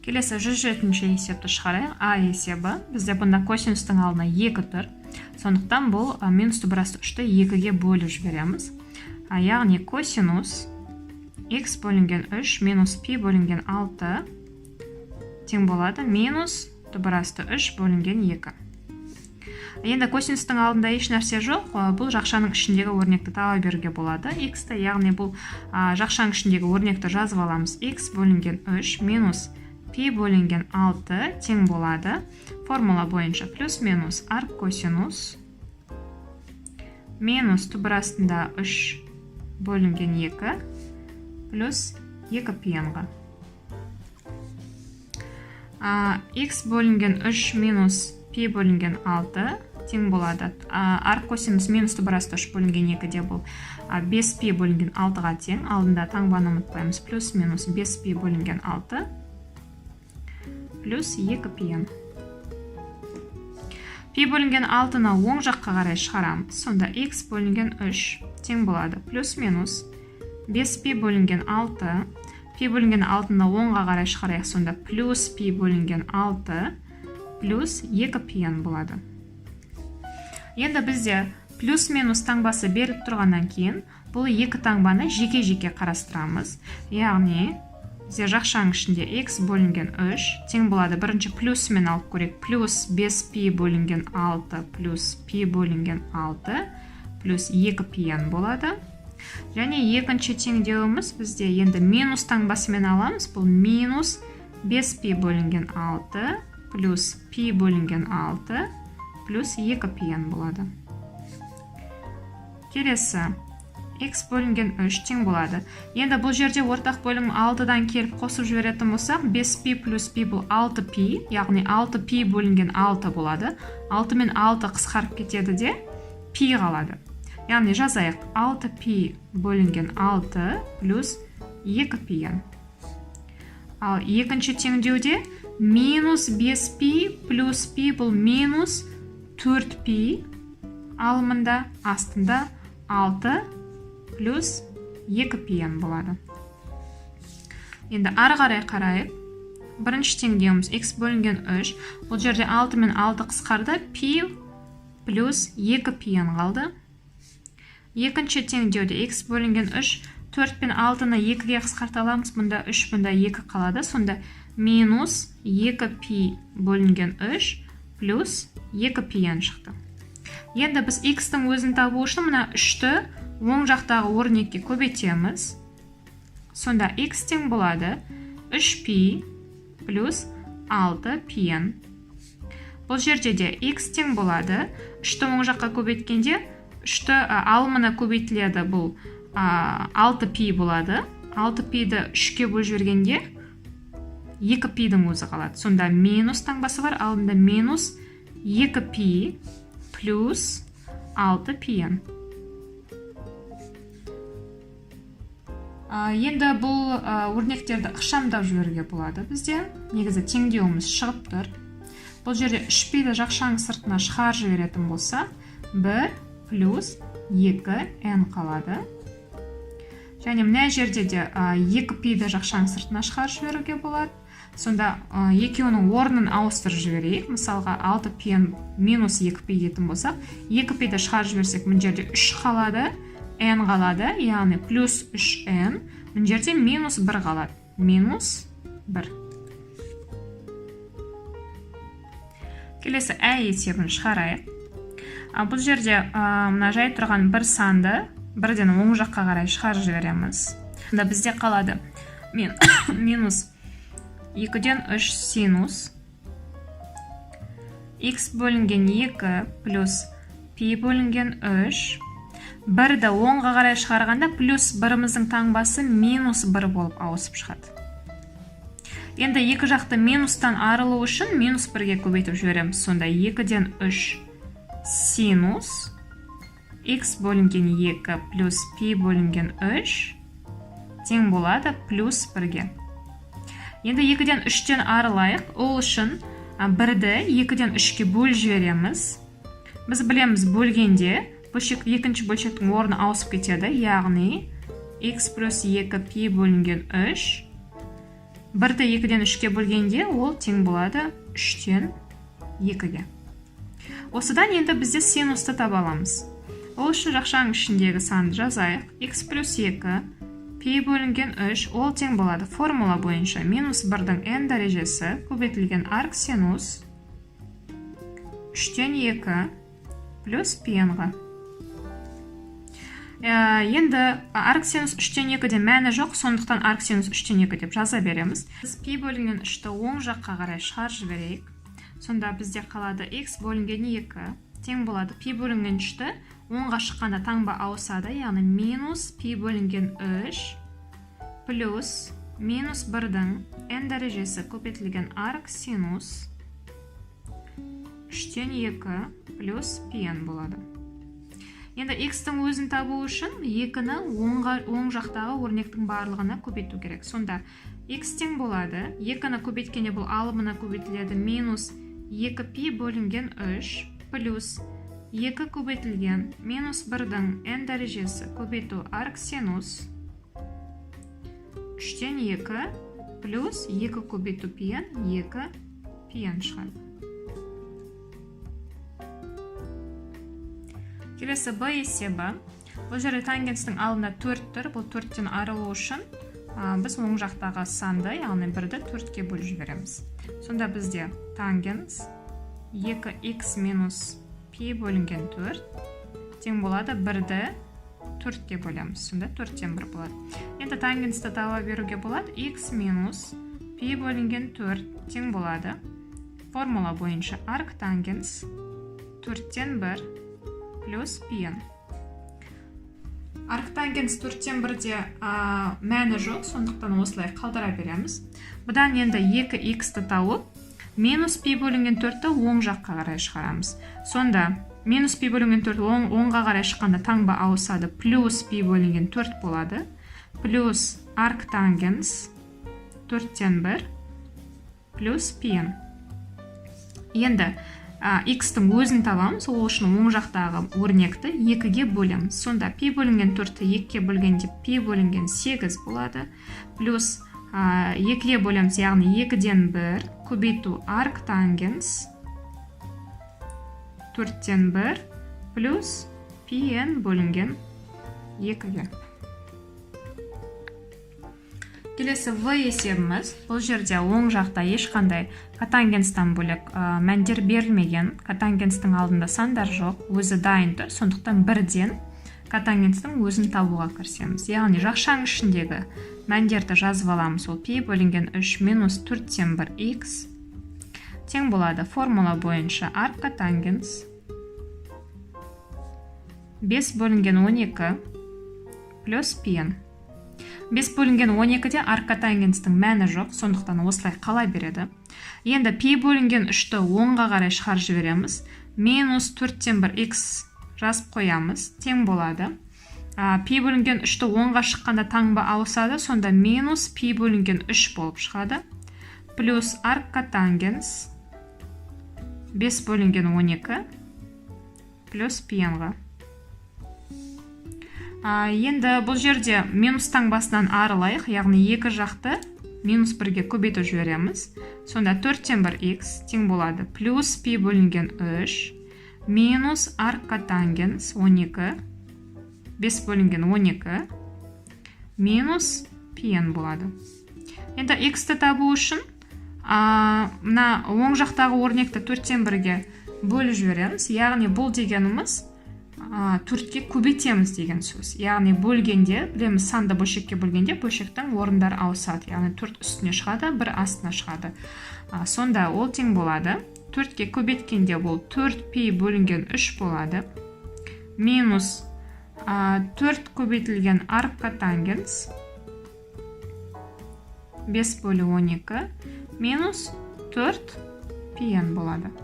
Келесі 107-ші есепті шығарайық. А есебі. Бізде бұнда косинустың алдына 2 тұр. Сондықтан бұл минус тубырасты 3-ті 2-ге бөліп жібереміз. Яғни косинус x бөлінген 3 минус пи бөлінген 6 тең болады минус тубырасты 3 бөлінген 2. Енді косинустың алдында еш нәрсе жоқ. Бұл жақшаның ішіндегі өрнекті таба беруге болады. X-ті, яғни бұл жақшаның ішіндегі өрнекті жазып аламыз. X бөлінген 3 минус пи бөлінген 6 тең болады. Формула бойынша плюс-минус арк косинус минус тубырастында 3 бөлінген 2 плюс 2 пиенға. X бөлінген 3 минус пи бөлінген 6 тең болады. Арк косинус минус тубырасты 3 бөлінген 2-де бұл 5 пи бөлінген 6-ға тең. Алдында таңбаны ұмытпаймыз. Плюс-минус 5 пи бөлінген 6 плюс 2 пиен. Пи бөлінген 6-ны оң жаққа қарай шығарамыз. Сонда x бөлінген 3 тең болады. Плюс-минус 5 пи бөлінген 6. Пи бөлінген 6-ны оңға қарай шығарайық. Сонда плюс пи бөлінген 6 плюс 2 пиен болады. Енді бізде плюс-минус таңбасы беріп тұрғаннан кейін бұл 2 таңбаны жеке-жеке қарастырамыз. Яғни бізде жақшаның ішінде x бөлінген 3 тең болады. Бірінші плюсымен алып көрейік. Плюс 5 пи бөлінген 6 плюс пи бөлінген 6 плюс 2 пиен болады. Және екінші теңдеуіміз бізде енді минус таңбасымен аламыз. Бұл минус 5 пи бөлінген 6 плюс пи бөлінген 6 плюс 2 пиен болады. Келесі x бөлінген 3 тең болады. Енді бұл жерде ортақ бөлім 6-дан келіп қосып жіберетін болсақ, 5π плюс π бұл 6π, яғни 6π бөлінген 6 болады. 6 мен 6 қысқарып кетеді де, π қалады. Яғни жазайық 6π бөлінген 6 плюс 2π. Ал екінші теңдеуде минус 5π плюс π бұл минус 4π, алымында астында 6 плюс 2 пиен болады. Енді ары қарай қарайық. Бірінші теңдеуіміз x бөлінген 3. Бұл жерде 6 мен 6 қысқарды. Пи плюс 2 пиен қалды. Екінші теңдеуде x бөлінген 3. 4 пен 6-ны 2-ге қысқарта аламыз. Бұнда 3, бұнда 2 қалады. Сонда минус 2 пи бөлінген 3 плюс 2 пиен шықты. Енді біз x-тің өзін табу үшін мына 3-ті оң жақтағы өрнекке көбейтеміз. Сонда x тең болады 3π плюс 6 пиен. Бұл жерде де x тең болады. 3-ті оң жаққа көбейткенде 3-ті алымына көбейтіледі. Бұл 6π болады. 6π-ді 3-ке бөліп жібергенде 2π-дің өзі қалады. Сонда минус таңбасы бар. Алдында минус 2π плюс 6 пиен. Енді бұл өрнектерді ықшамдап жіберуге болады бізде. Негізі теңдеуіміз шығып тұр. Бұл жерде 3π-ді жақшаның сыртына шығар жіберетін болса, 1 плюс 2n қалады. Және мына жерде де 2π-ді жақшаның сыртына шығар жіберуге болады. Сонда екеуінің орнын ауыстырып жіберейік. Мысалға 6πn минус 2π етін болсақ, 2π-ді шығар жіберсек, мына жерде 3 қалады. n қалады, яғни плюс 3n, мына жерде минус 1 қалады. Минус 1. Келесі ә есебін шығарайық. Бұл жерде мына жай тұрған бір санды бірден оң жаққа қарай шығарып жібереміз. Онда бізде қалады минус 2-ден 3 синус x бөлінген 2 плюс π бөлінген 3. Бірді оңға қарай шығарғанда плюс біріміздің таңбасы минус 1 болып ауысып шығады. Енді екі жақты минустан арылу үшін минус 1-ге көбейтіп жібереміз. Сонда 2-ден 3 синус x бөлінген 2 плюс π бөлінген 3 тең болады плюс 1-ге. Енді 2-ден 3-тен арылайық. Ол үшін 1-ді 2-ден 3-ке бөл жібереміз. Біз білеміз бөлгенде екінші бөлшектің орны ауысып кетеді, яғни x плюс 2 пи бөлінген 3. 1-ді 2-ден 3-ке бөлгенде ол тең болады 3-тен 2-ге. Осыдан енді бізде синусты таба аламыз. Ол үшін жақшаның ішіндегі санды жазайық. X плюс 2 пи бөлінген 3 ол тең болады. Формула бойынша минус 1-дің n дәрежесі көбейтілген арк синус 3-тен 2 плюс пи-ға. Енді арк синус 3-тен 2-де мәні жоқ, сондықтан арк синус 3-тен 2 деп жаза береміз. Біз пи бөлінген 3-ті оң жаққа қарай шығарып жіберейік. Сонда бізде қалады x бөлінген 2 тең болады. Пи бөлінген 3-ті оңға шыққанда таңба ауысады, яғни минус пи бөлінген 3 плюс минус 1-дің n дәрежесі көбейтілген арк синус 3-тен 2 плюс пи-н болады. Енді x-тің өзін табу үшін 2-ні оң жақтағы өрнектің барлығына көбейту керек. Сонда x тең болады. 2-ні көбейткенде бұл алымына көбейтіледі. Минус 2 пи бөлінген 3 плюс 2 көбейтілген минус 1-дің n дәрежесі көбейту арк синус 3-тен 2 плюс 2 көбейту пи-н 2 пи-н шығады. Келесі b есебі. Бұл жерде тангенстің алдында 4 тұр. Бұл 4-тен арылу үшін біз оң жақтағы санды, яғни 1-ді 4-ке бөліп жібереміз. Сонда бізде тангенс 2x минус пи бөлінген 4 тең болады 1-ді 4-ке бөлеміз. Сонда 4-тен 1 болады. Енді тангенсті таба беруге болады. x минус пи бөлінген 4 тең болады. Формула бойынша арк тангенс 4-тен 1 плюс пи-н. Арктангенс 4-тен 1-де мәні жоқ, сондықтан осылай қалдыра береміз. Бұдан енді 2x-ті тауып, минус пи бөлінген 4-ті оң жаққа қарай шығарамыз. Сонда минус пи бөлінген 4 оңға қарай шыққанда таңба ауысады, плюс пи бөлінген 4 болады, плюс арктангенс 4-тен 1 плюс пи-н. Енді x-тің өзін табамыз, ол үшін оң жақтағы өрнекті 2-ге бөлеміз. Сонда пи бөлінген 4-ті 2-ге бөлгенде пи бөлінген 8 болады, плюс 2-ге бөлеміз, яғни 2-ден 1 көбейту арк тангенс 4-тен 1 плюс пи-н бөлінген 2-ге. Келесі v есебіміз. Бұл жерде оң жақта ешқандай котангенстан бөлек мәндер берілмеген. Котангенстің алдында сандар жоқ, өзі дайын тұр. Сондықтан 1-ден котангенстің өзін табуға кірісеміз. Яғни жақшаның ішіндегі мәндерді жазып аламыз. Ол пи бөлінген 3 минус 4-тен 1 x тең болады. Формула бойынша арк котангенс 5 бөлінген 12 плюс пи-н. 5 бөлінген 12-де арк котангенстің мәні жоқ, сондықтан осылай қала береді. Енді пи бөлінген 3-ті оңға қарай шығарып жібереміз. Минус 4-тен 1 x жазып қоямыз, тең болады. Пи бөлінген 3-ті оңға шыққанда таңба ауысады, сонда минус пи бөлінген 3 болып шығады. Плюс арк котангенс 5 бөлінген 12 плюс пи-ға. Енді бұл жерде минус таңбасынан арылайық, яғни 2 жақты минус 1-ге көбейтіп жібереміз. Сонда 4-тен 1 x тең болады. Плюс пи бөлінген 3 минус арк котангенс 12 5 бөлінген 12 минус пи-н болады. Енді x-ті табу үшін мына оң жақтағы өрнекті 4-тен 1-ге бөліп жібереміз. Яғни бұл дегеніміз 4-ке көбейтеміз деген сөз. Яғни бөлгенде, білеміз санды бөлшекке бөлгенде бөлшектің орындар ауысады. Яғни 4 үстіне шығады, 1 астына шығады. Сонда ол тең болады. 4-ке көбейткенде бұл 4π бөлінген 3 болады. Минус 4 көбейтілген арк котангенс 5 бөлі 12 минус 4π болады.